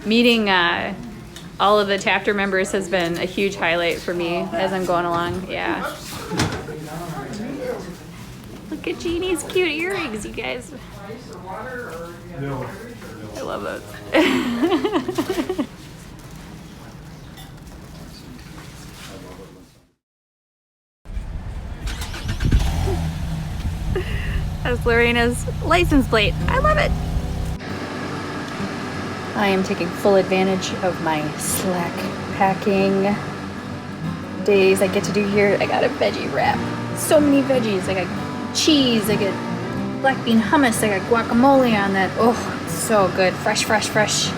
Meeting all of the chapter members has been a huge highlight for me as I'm going along. Yeah. Look at Jeannie's cute earrings, you guys. I love those. That's Lorena's license plate. I love it. I am taking full advantage of my slack packing days I get to do here. I got a veggie wrap. So many veggies. I got cheese. I got black bean hummus. I got guacamole on that. Oh, it's so good. Fresh, fresh, fresh.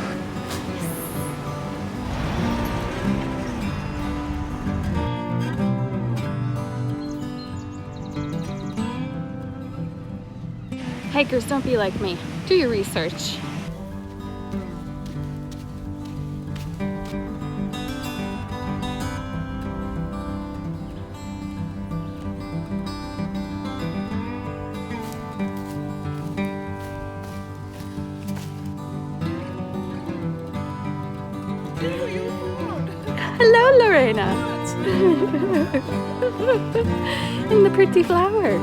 Hikers, don't be like me. Do your research. Hello, Lorena. And the pretty flowers.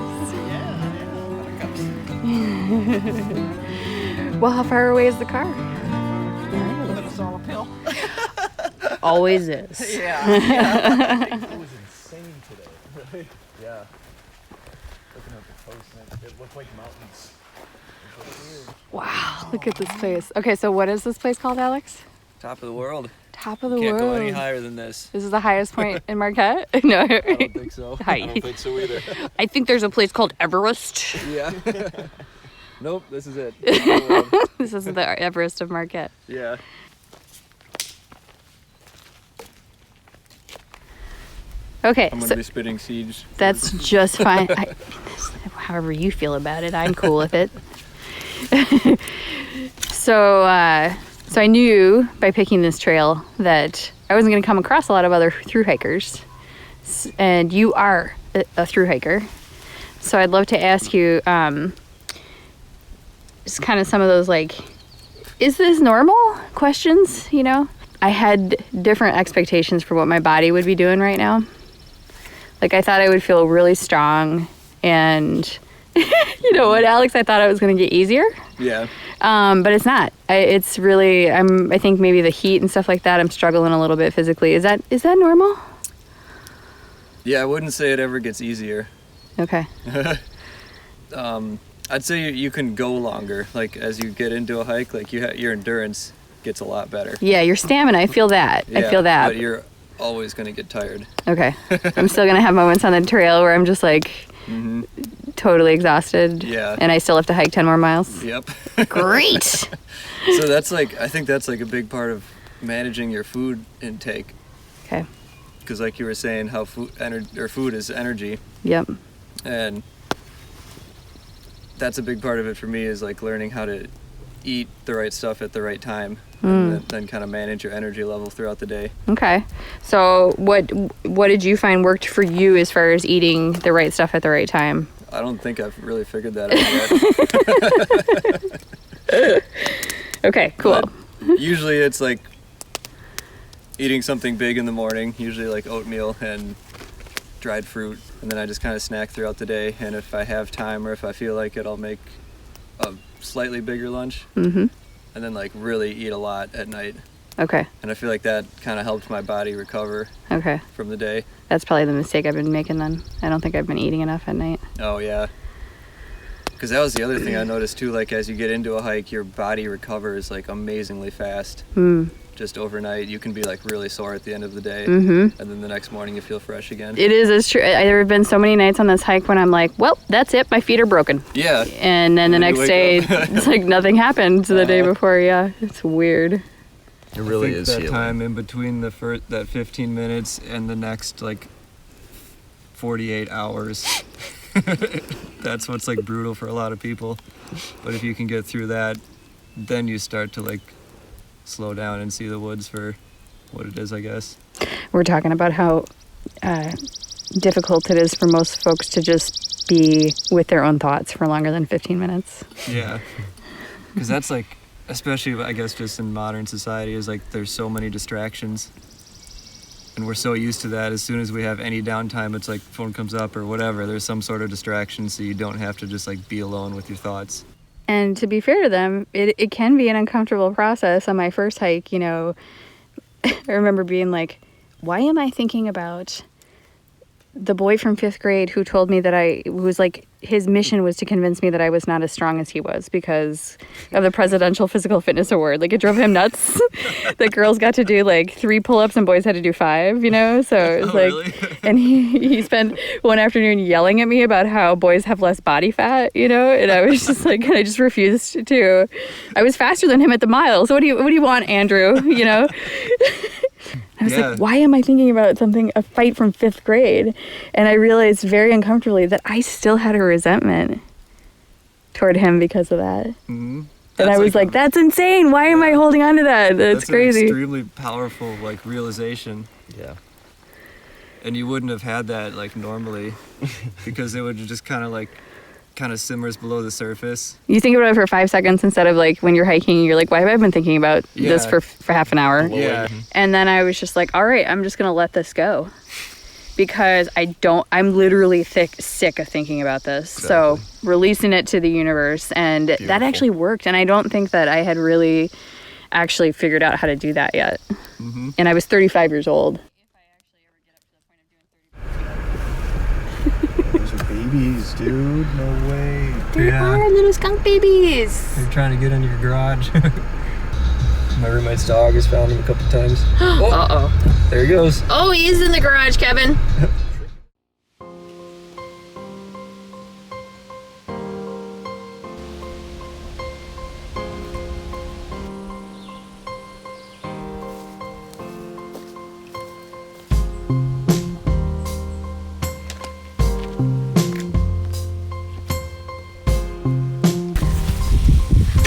Well, how far away is the car? But it's all uphill. Always is. Yeah. It was insane today. Yeah. Looking at the coast, it looked like mountains. It was weird. Wow, look at this place. Okay, so what is this place called, Alex? Top of the world. Top of the Can't world. go any higher than this. This is the highest point in Marquette? No. I don't think so. Hi. I don't think so either. I think there's a place called Everest. Yeah. Nope, this is it. This is the Everest of Marquette. Yeah. Okay, I'm so gonna be spitting siege. that's just fine. However you feel about it, I'm cool with it. So I knew by picking this trail that I wasn't going to come across a lot of other thru hikers, and you are a thru hiker. So I'd love to ask you just kind of some of those, like, is this normal questions, you know? I had different expectations for what my body would be doing right now. Like, I thought I would feel really strong, and you know what, Alex? I thought it was going to get easier. Yeah. But it's not. It's really, I think maybe the heat and stuff like that, I'm struggling a little bit physically. Is that normal? Yeah, I wouldn't say it ever gets easier. Okay. I'd say you can go longer. Like, as you get into a hike, like your endurance gets a lot better. Yeah, your stamina, I feel that. Yeah, I feel that. But you're always going to get tired. Okay. I'm still going to have moments on the trail where I'm just like totally exhausted. Yeah. And I still have to hike 10 more miles. Yep. Great. So that's like, I think that's like a big part of managing your food intake. Okay. Because like you were saying, how food is energy. Yep. And that's a big part of it for me, is like learning how to eat the right stuff at the right time, and then kind of manage your energy level throughout the day. Okay. So what did you find worked for you as far as eating the right stuff at the right time? I don't think I've really figured that out yet. Okay, cool. But usually it's like eating something big in the morning, usually like oatmeal and dried fruit, and then I just kind of snack throughout the day, and if I have time or if I feel like it, I'll make a slightly bigger lunch, and then like really eat a lot at night. Okay. And I feel like that kind of helped my body recover Okay. from the day. That's probably the mistake I've been making then. I don't think I've been eating enough at night. Oh yeah, because that was the other thing I noticed too, like as you get into a hike, your body recovers like amazingly fast. Just overnight, you can be like really sore at the end of the day, and then the next morning you feel fresh again. It is, it's true. There have been so many nights on this hike when I'm like, well, that's it, my feet are broken. Yeah. And then the next you wake day, up. it's like nothing happened the day before. Yeah, it's weird. It really is that healing. time in between that 15 minutes and the next like 48 hours. That's what's like brutal for a lot of people. But if you can get through that, then you start to like slow down and see the woods for what it is, I guess. We're talking about how difficult it is for most folks to just be with their own thoughts for longer than 15 minutes. Yeah. Because that's like, especially I guess just in modern society, is like there's so many distractions. And we're so used to that. As soon as we have any downtime, it's like phone comes up or whatever. There's some sort of distraction, so you don't have to just like be alone with your thoughts. And to be fair to them, it can be an uncomfortable process. On my first hike, you know, I remember being like, why am I thinking about the boy from 5th grade who told me that was like, his mission was to convince me that I was not as strong as he was because of the Presidential Physical Fitness Award. Like, it drove him nuts that girls got to do like 3 pull-ups and boys had to do 5, you know? So it was Really? and he spent one afternoon yelling at me about how boys have less body fat, you know? And I was just like, and I just refused to. I was faster than him at the mile. So what do you want, Andrew? You know? I was like, why am I thinking about a fight from 5th grade? And I realized very uncomfortably that I still had a resentment toward him because of that. Mm-hmm. And I was like, that's insane. Why am I holding on to that? That's crazy. An extremely powerful like realization. Yeah. And you wouldn't have had that like normally because it would just kind of simmers below the surface. You think about it for 5 seconds instead of like when you're hiking, you're like, why have I been thinking about this for half an hour? Yeah. And then I was just like, all right, I'm just going to let this go because I'm literally sick of thinking about this. Exactly. So releasing it to the universe, and Beautiful. That actually worked. And I don't think that I had really actually figured out how to do that yet. Mm-hmm. And I was 35 years old. Those are babies, dude. No way. They are little skunk babies. They're trying to get into your garage. My roommate's dog has found him a couple times. Oh, uh-oh. There he goes. Oh, he's in the garage, Kevin.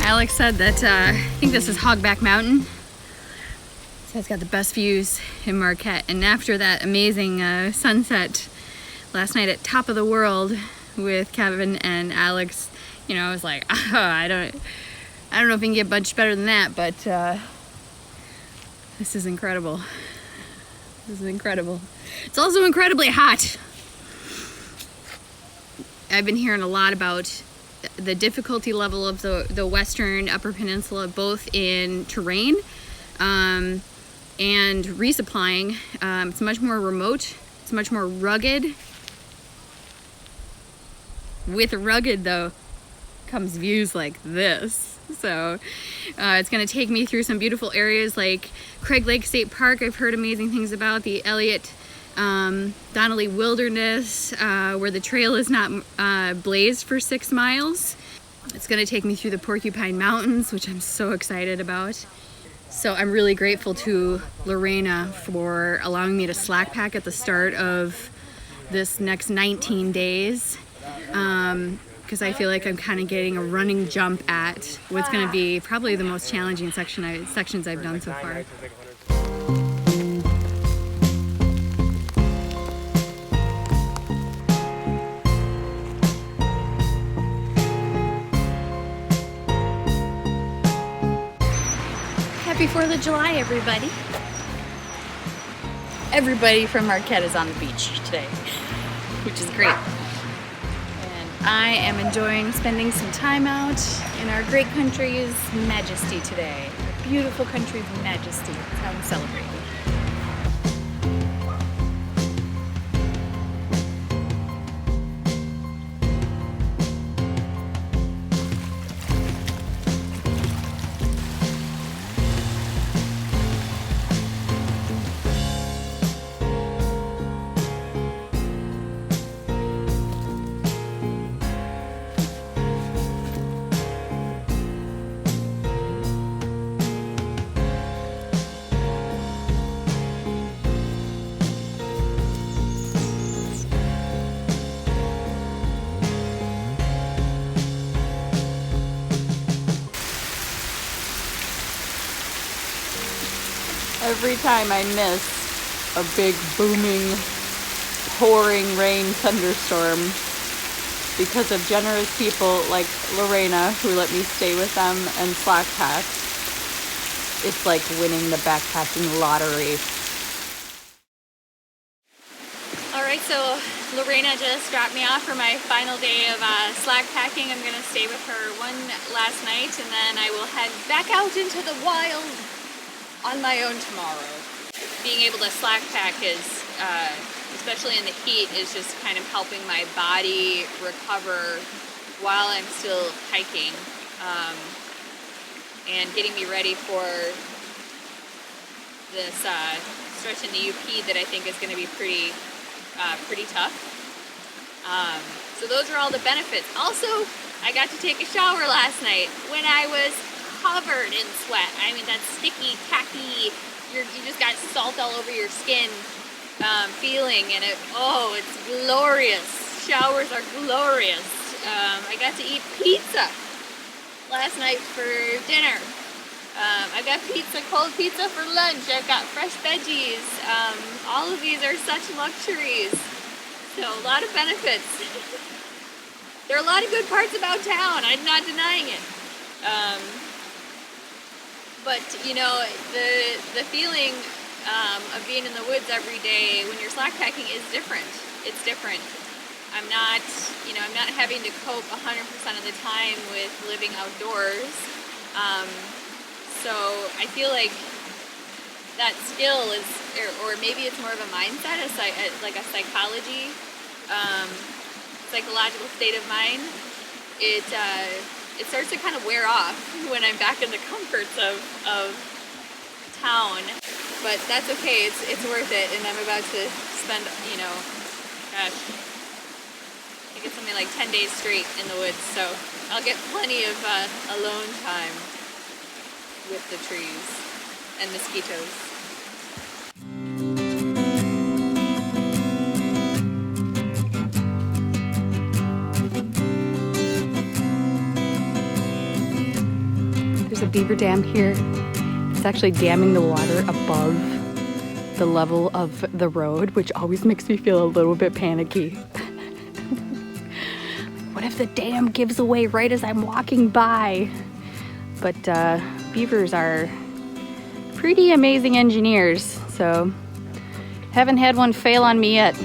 Alex said that I think this is Hogback Mountain. So it's got the best views in Marquette. And after that amazing sunset last night at Top of the World with Kevin and Alex, you know, I was like, oh, I don't know if we can get much better than that, but this is incredible. This is incredible. It's also incredibly hot. I've been hearing a lot about the difficulty level of the western Upper Peninsula, both in terrain and resupplying. It's much more remote. It's much more rugged. With rugged, though, comes views like this. So it's going to take me through some beautiful areas like Craig Lake State Park. I've heard amazing things about the Elliott Donnelly Wilderness, where the trail is not blazed for 6 miles. It's going to take me through the Porcupine Mountains, which I'm so excited about. So I'm really grateful to Lorana for allowing me to slack pack at the start of this next 19 days, because I feel like I'm kind of getting a running jump at what's going to be probably the most challenging sections I've done so far. Happy 4th of July, everybody. Everybody from Marquette is on the beach today, which is great. And I am enjoying spending some time out in our great country's majesty today. Our beautiful country's majesty. That's how I'm celebrating. Every time I miss a big booming pouring rain thunderstorm, because of generous people like Lorena who let me stay with them and Slackpack. It's like winning the backpacking lottery. Alright, so Lorena just dropped me off for my final day of Slackpacking. I'm going to stay with her one last night and then I will head back out into the wild on my own tomorrow. Being able to Slackpack is, especially in the heat, is just kind of helping my body recover while I'm still hiking. And getting me ready for this stretch in the UP that I think is going to be pretty tough. So those are all the benefits. Also, I got to take a shower last night when I was covered in sweat. I mean, that sticky, tacky, you just got salt all over your skin feeling, and it's glorious. Showers are glorious. I got to eat pizza last night for dinner. I've got cold pizza for lunch. I've got fresh veggies. All of these are such luxuries. So a lot of benefits. There are a lot of good parts about town. I'm not denying it. But you know, the feeling of being in the woods every day when you're slackpacking is different. It's different. I'm not having to cope 100% of the time with living outdoors. So I feel like that skill is, or maybe it's more of a mindset, like a psychological state of mind. It starts to kind of wear off when I'm back in the comforts of town. But that's okay. It's worth it, and I'm about to spend, gosh, I get something like 10 days straight in the woods, so I'll get plenty of alone time with the trees and mosquitoes. There's a beaver dam here. It's actually damming the water above the level of the road, which always makes me feel a little bit panicky. What if the dam gives away right as I'm walking by? But beavers are pretty amazing engineers, so haven't had one fail on me yet.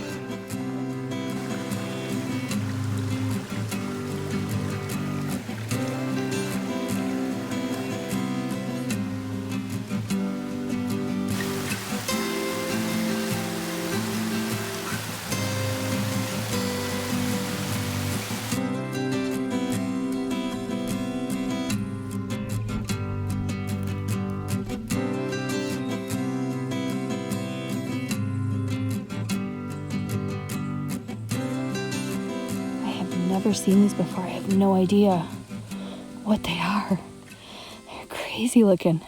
Never seen these before. I have no idea what they are. They're crazy looking.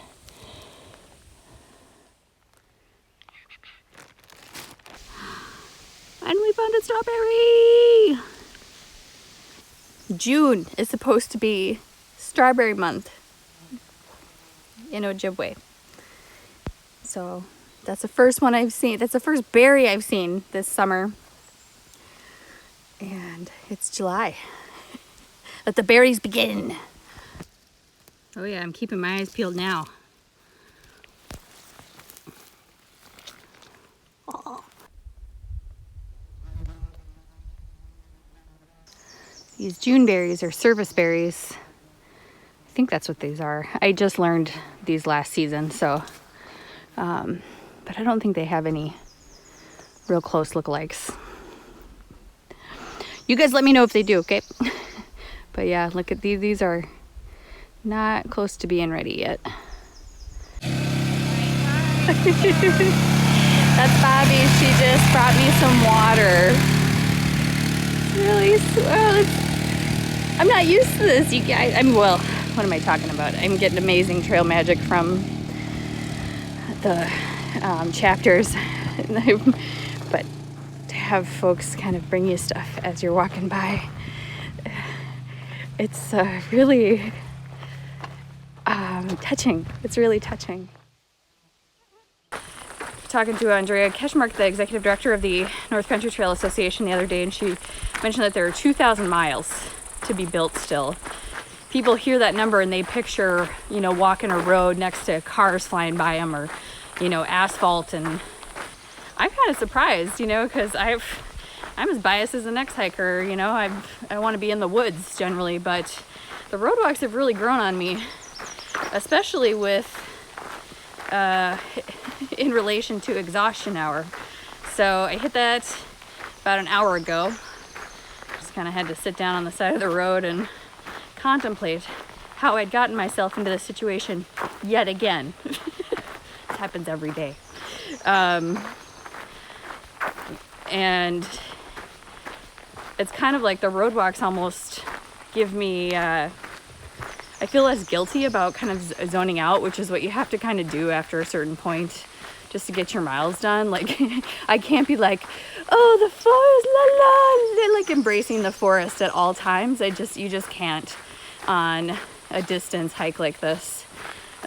And we found a strawberry! June is supposed to be strawberry month in Ojibwe. So that's the first one I've seen. That's the first berry I've seen this summer. And it's July. Let the berries begin. Oh yeah, I'm keeping my eyes peeled now. Oh. These June berries are service berries. I think that's what these are. I just learned these last season, so but I don't think they have any real close lookalikes. You guys let me know if they do, okay? But yeah, look at these. These are not close to being ready yet. That's Bobby. She just brought me some water. Really swell. I'm not used to this, you guys. Well, what am I talking about? I'm getting amazing trail magic from the chapters. But to have folks kind of bring you stuff as you're walking by, it's really touching. It's really touching. talking to Andrea Keschmark, the executive director of the North Country Trail Association, the other day, and she mentioned that there are 2,000 miles to be built still. People hear that number and they picture, you know, walking a road next to cars flying by them, or, you know, asphalt. And I'm kind of surprised, you know, because I'm as biased as the next hiker. You know, I want to be in the woods generally, but the roadwalks have really grown on me, especially with in relation to exhaustion hour. So I hit that about an hour ago. Just kind of had to sit down on the side of the road and contemplate how I'd gotten myself into this situation yet again. This happens every day. And it's kind of like the roadwalks almost give me, I feel less guilty about kind of zoning out, which is what you have to kind of do after a certain point just to get your miles done. Like, I can't be like, oh, the forest, la la, like embracing the forest at all times. You just can't on a distance hike like this.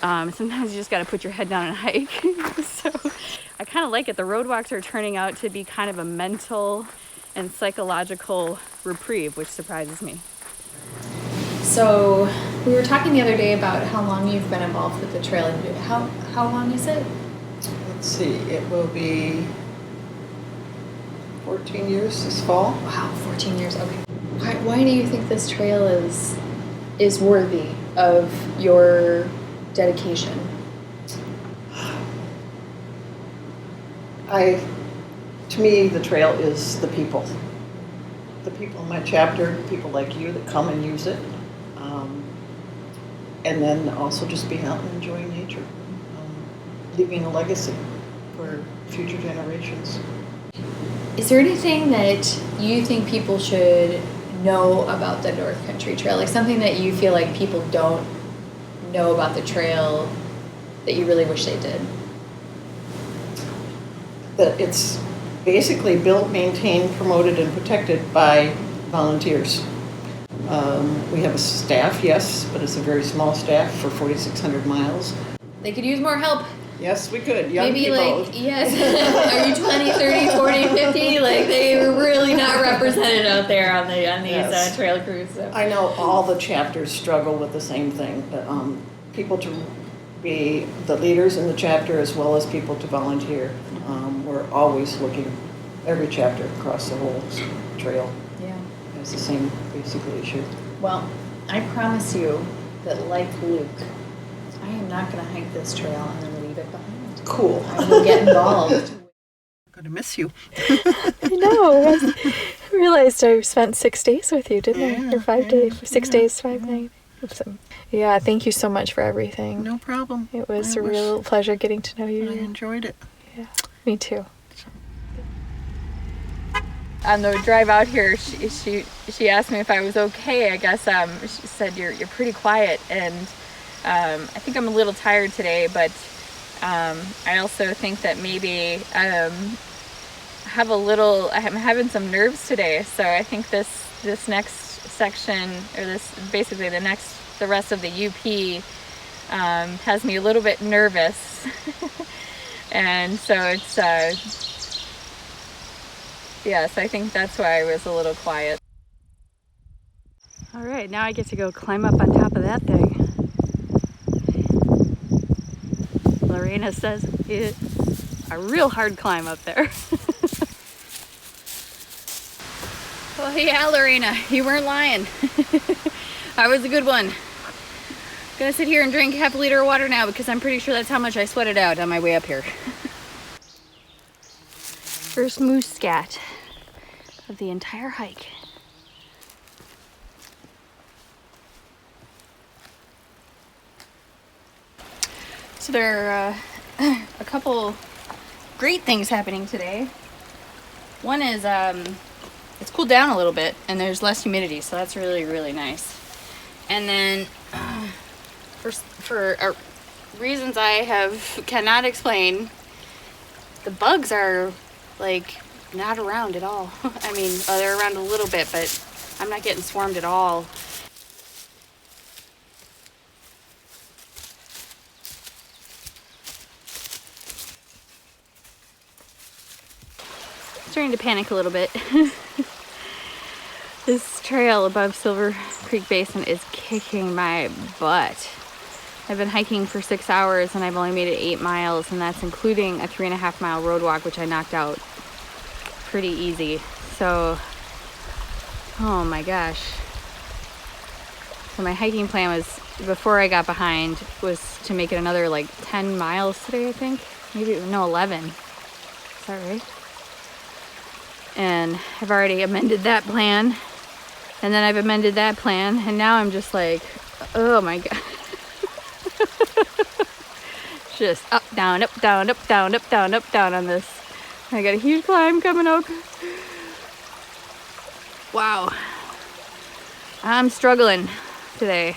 Sometimes you just got to put your head down and hike. So I kind of like it. The roadwalks are turning out to be kind of a mental and psychological reprieve, which surprises me. So we were talking the other day about how long you've been involved with the trail. How long is it? Let's see, it will be 14 years this fall. Wow, 14 years. Okay. Why do you think this trail is worthy of your dedication? To me, the trail is the people. The people in my chapter, people like you that come and use it. And then also just being out and enjoying nature. Leaving a legacy for future generations. Is there anything that you think people should know about the North Country Trail? Like something that you feel like people don't know about the trail that you really wish they did? That it's basically built, maintained, promoted, and protected by volunteers. We have a staff, yes, but it's a very small staff for 4,600 miles. They could use more help. Yes, we could. Young Maybe people. like, yes. Are you 20, 30, 40, 50? Like they're really not represented out there on these Yes. trail crews. So. I know all the chapters struggle with the same thing. People to be the leaders in the chapter as well as people to volunteer. We're always looking, every chapter across the whole trail Yeah. has the same basic issue. Well, I promise you that like Luke, I am not going to hike this trail and then leave it behind. Cool. I will get involved. I'm going to miss you. I know. I realized I spent 6 days with you, didn't I? Or 5 days, 6 days, 5 nights. So, yeah, thank you so much for everything. No problem. It was a real pleasure getting to know you. I enjoyed it. Yeah, me too. On the drive out here, she asked me if I was okay. I guess she said you're pretty quiet, and I think I'm a little tired today, but I also think that maybe I'm having some nerves today. So I think this next section, or this basically the rest of the UP has me a little bit nervous, and so it's. Yes, I think that's why I was a little quiet. All right, now I get to go climb up on top of that thing. Lorena says it's a real hard climb up there. Well, yeah, Lorena, you weren't lying. That was a good one. Gonna sit here and drink half a liter of water now because I'm pretty sure that's how much I sweated out on my way up here. First moose scat of the entire hike. So there are a couple great things happening today. One is it's cooled down a little bit and there's less humidity, so that's really, really nice. And then for reasons I cannot explain, the bugs are like not around at all. I mean, they're around a little bit, but I'm not getting swarmed at all. starting to panic a little bit. This trail above Silver Creek Basin is kicking my butt. I've been hiking for 6 hours and I've only made it 8 miles, and that's including a 3.5 mile road walk, which I knocked out pretty easy. So, oh my gosh. So my hiking plan was, before I got behind, was to make it another like 10 miles today, I think. Maybe, no, 11. Is that right? And I've already amended that plan. And then I've amended that plan. And now I'm just like, oh my God. Just up, down, up, down, up, down, up, down, up, down on this. I got a huge climb coming up. Wow. I'm struggling today.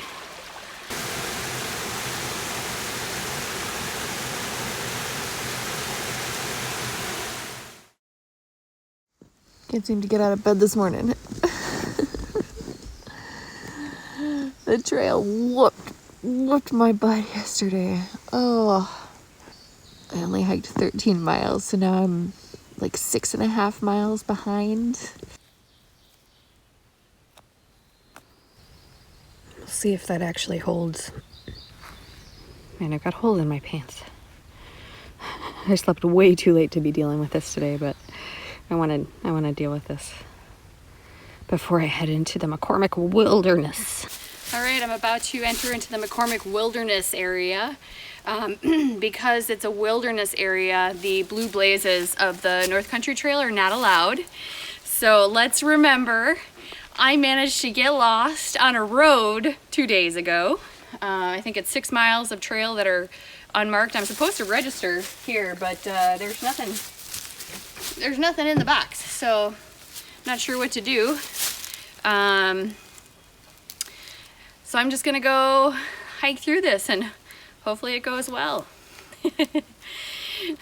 Can't seem to get out of bed this morning. The trail whooped my butt yesterday. Oh, I only hiked 13 miles, so now I'm like 6.5 miles behind. We'll see if that actually holds. Man, I've got holes in my pants. I slept way too late to be dealing with this today, but I want to deal with this before I head into the McCormick Wilderness. All right, I'm about to enter into the McCormick Wilderness area. Because it's a wilderness area, the blue blazes of the North Country Trail are not allowed. So let's remember, I managed to get lost on a road 2 days ago. I think it's 6 miles of trail that are unmarked. I'm supposed to register here, but there's nothing in the box, so not sure what to do. So I'm just gonna go hike through this and hopefully it goes well.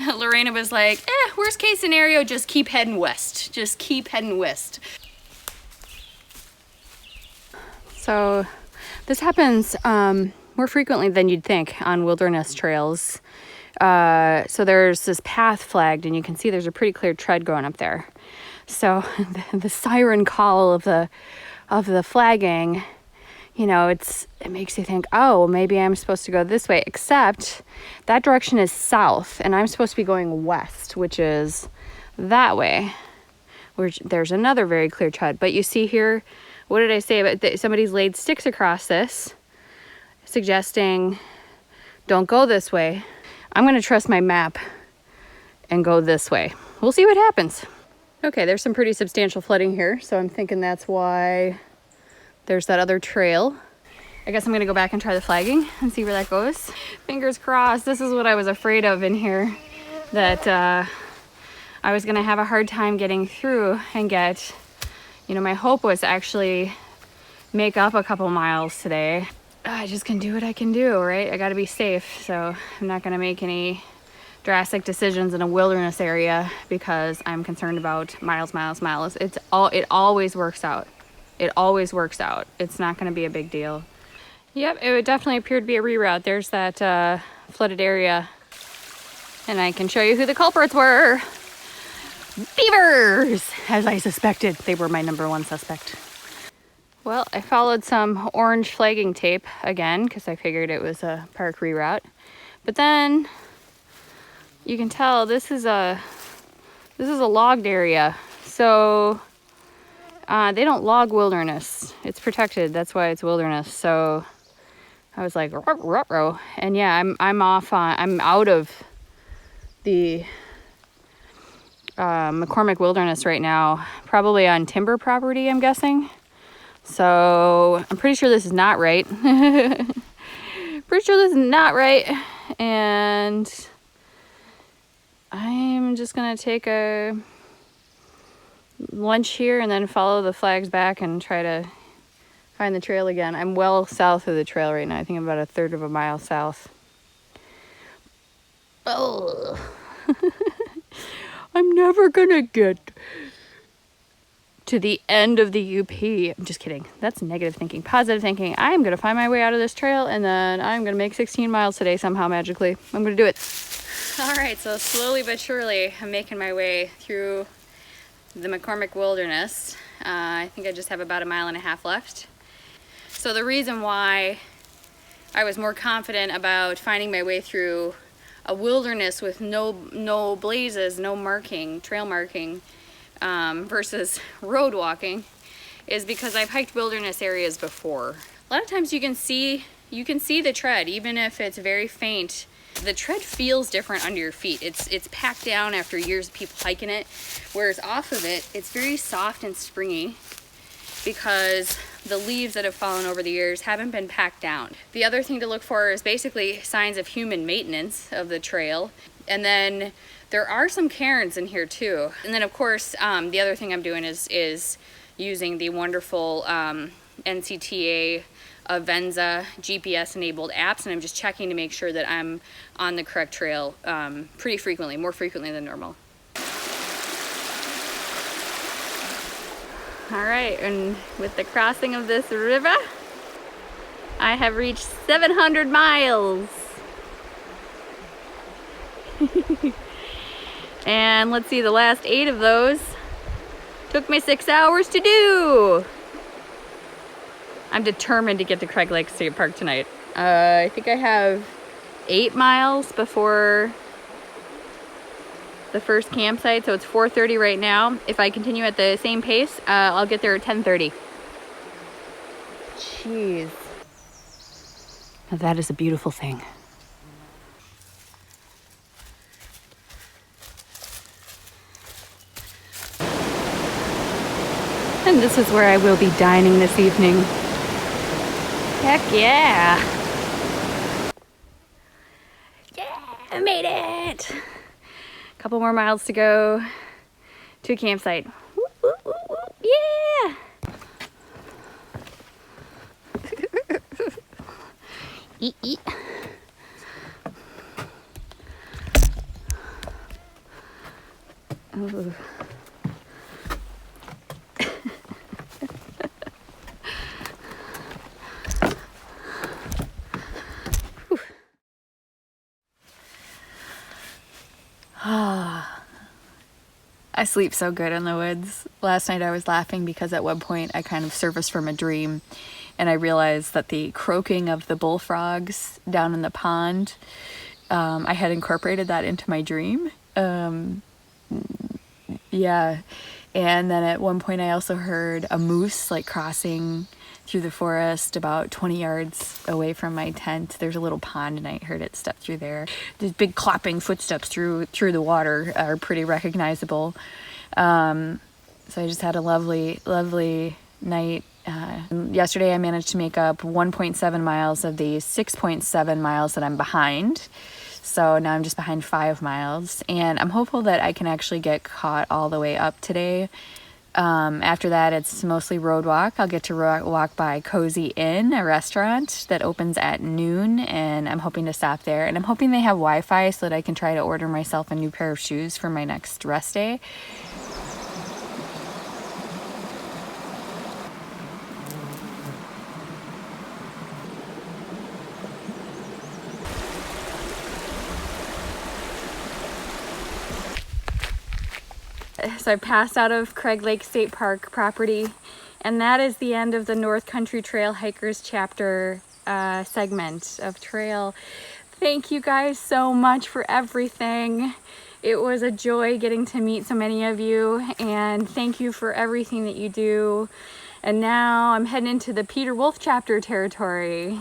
Lorena was like, worst case scenario, just keep heading west. Just keep heading west. So this happens more frequently than you'd think on wilderness trails. So there's this path flagged and you can see there's a pretty clear tread going up there. So the siren call of the flagging, you know, it makes you think, oh, maybe I'm supposed to go this way, except that direction is south and I'm supposed to be going west, which is that way, which there's another very clear tread. But you see here, what did I say about somebody's laid sticks across this, suggesting don't go this way. I'm going to trust my map and go this way. We'll see what happens. Okay, there's some pretty substantial flooding here, so I'm thinking that's why there's that other trail. I guess I'm going to go back and try the flagging and see where that goes. Fingers crossed. This is what I was afraid of in here, that I was going to have a hard time getting through and get, you know, my hope was to actually make up a couple miles today. I just can do what I can do, right? I got to be safe, so I'm not going to make any drastic decisions in a wilderness area because I'm concerned about miles. It always works out. It always works out. It's not going to be a big deal. Yep, it would definitely appear to be a reroute. There's that flooded area, and I can show you who the culprits were. Beavers, as I suspected. They were my number one suspect. Well, I followed some orange flagging tape again because I figured it was a park reroute. But then you can tell this is a logged area. So they don't log wilderness. It's protected. That's why it's wilderness. So I was like, ruh-roh. And yeah, I'm out of the McCormick Wilderness right now, probably on timber property, I'm guessing. So I'm pretty sure this is not right. And I'm just gonna take a lunch here and then follow the flags back and try to find the trail again. I'm well south of the trail right now. I think I'm about 1/3 of a mile south. Oh. I'm never gonna get to the end of the UP. I'm just kidding. That's negative thinking. Positive thinking. I'm going to find my way out of this trail and then I'm going to make 16 miles today somehow magically. I'm going to do it. All right, so slowly but surely I'm making my way through the McCormick Wilderness. I think I just have about 1.5 miles left. So the reason why I was more confident about finding my way through a wilderness with no blazes, no marking, trail marking, versus road walking is because I've hiked wilderness areas before. A lot of times you can see the tread, even if it's very faint. The tread feels different under your feet. It's packed down after years of people hiking it, whereas off of it, it's very soft and springy because the leaves that have fallen over the years haven't been packed down. The other thing to look for is basically signs of human maintenance of the trail. And then there are some cairns in here too. And then of course, the other thing I'm doing is using the wonderful NCTA Avenza GPS enabled apps, and I'm just checking to make sure that I'm on the correct trail pretty frequently, more frequently than normal. All right, and with the crossing of this river, I have reached 700 miles. And let's see, the last 8 of those took me 6 hours to do. I'm determined to get to Craig Lake State Park tonight. I think I have 8 miles before the first campsite, so it's 4:30 right now. If I continue at the same pace, I'll get there at 10:30. Jeez. Now that is a beautiful thing. And this is where I will be dining this evening. Heck yeah! Yeah, I made it! Couple more miles to go to a campsite. Whoop, whoop, whoop, whoop. Yeah! Eat, eat. Ooh. I sleep so good in the woods. Last night I was laughing because at one point I kind of surfaced from a dream and I realized that the croaking of the bullfrogs down in the pond, I had incorporated that into my dream. Yeah. And then at one point I also heard a moose like crossing through the forest about 20 yards away from my tent. There's a little pond and I heard it step through there. These big clopping footsteps through the water are pretty recognizable. So I just had a lovely night. Yesterday I managed to make up 1.7 miles of the 6.7 miles that I'm behind. So now I'm just behind 5 miles, and I'm hopeful that I can actually get caught all the way up today. After that, it's mostly road walk. I'll get to walk by Cozy Inn, a restaurant that opens at noon, and I'm hoping to stop there. And I'm hoping they have Wi-Fi so that I can try to order myself a new pair of shoes for my next rest day. So I passed out of Craig Lake State Park property, and that is the end of the North Country Trail Hikers chapter segment of trail. Thank you guys so much for everything. It was a joy getting to meet so many of you, and thank you for everything that you do. And now I'm heading into the Peter Wolfe Chapter territory.